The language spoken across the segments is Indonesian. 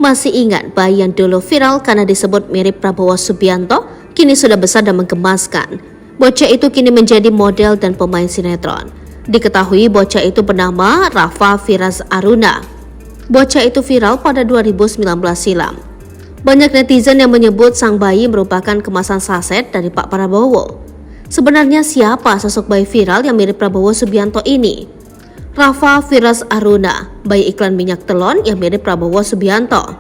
Masih ingat bayi yang dulu viral karena disebut mirip Prabowo Subianto, kini sudah besar dan menggemaskan. Bocah itu kini menjadi model dan pemain sinetron. Diketahui bocah itu bernama Rafa Firas Aruna. Bocah itu viral pada 2019 silam. Banyak netizen yang menyebut sang bayi merupakan kemasan saset dari Pak Prabowo. Sebenarnya siapa sosok bayi viral yang mirip Prabowo Subianto ini? Rafa Firas Aruna, bayi iklan minyak telon yang mirip Prabowo Subianto.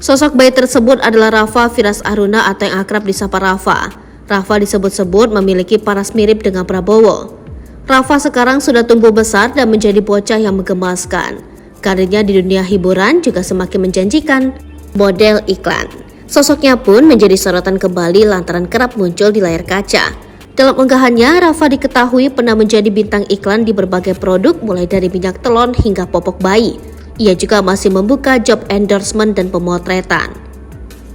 Sosok bayi tersebut adalah Rafa Firas Aruna atau yang akrab disapa Rafa. Rafa disebut-sebut memiliki paras mirip dengan Prabowo. Rafa sekarang sudah tumbuh besar dan menjadi bocah yang menggemaskan. Karirnya di dunia hiburan juga semakin menjanjikan. Model iklan. Sosoknya pun menjadi sorotan kembali lantaran kerap muncul di layar kaca. Dalam unggahannya, Rafa diketahui pernah menjadi bintang iklan di berbagai produk mulai dari minyak telon hingga popok bayi. Ia juga masih membuka job endorsement dan pemotretan.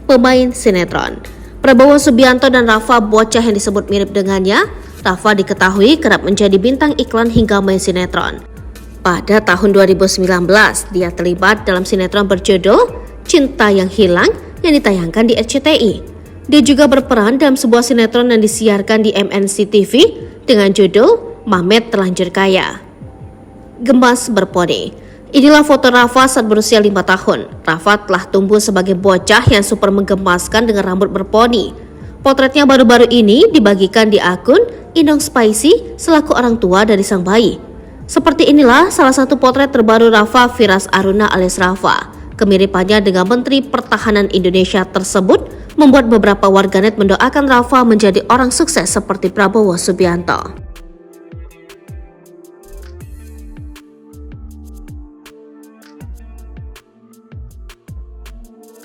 Pemain sinetron. Prabowo Subianto dan Rafa bocah yang disebut mirip dengannya. Rafa diketahui kerap menjadi bintang iklan hingga main sinetron. Pada tahun 2019, dia terlibat dalam sinetron berjudul Cinta yang Hilang yang ditayangkan di RCTI. Dia juga berperan dalam sebuah sinetron yang disiarkan di MNC TV dengan judul Mamet Terlanjur Kaya. Gemas berponi. Inilah foto Rafa saat berusia 5 tahun. Rafa telah tumbuh sebagai bocah yang super menggemaskan dengan rambut berponi. Potretnya baru-baru ini dibagikan di akun Indong Spicy selaku orang tua dari sang bayi. Seperti inilah salah satu potret terbaru Rafa Firas Aruna alias Rafa. Kemiripannya dengan Menteri Pertahanan Indonesia tersebut membuat beberapa warganet mendoakan Rafa menjadi orang sukses seperti Prabowo Subianto.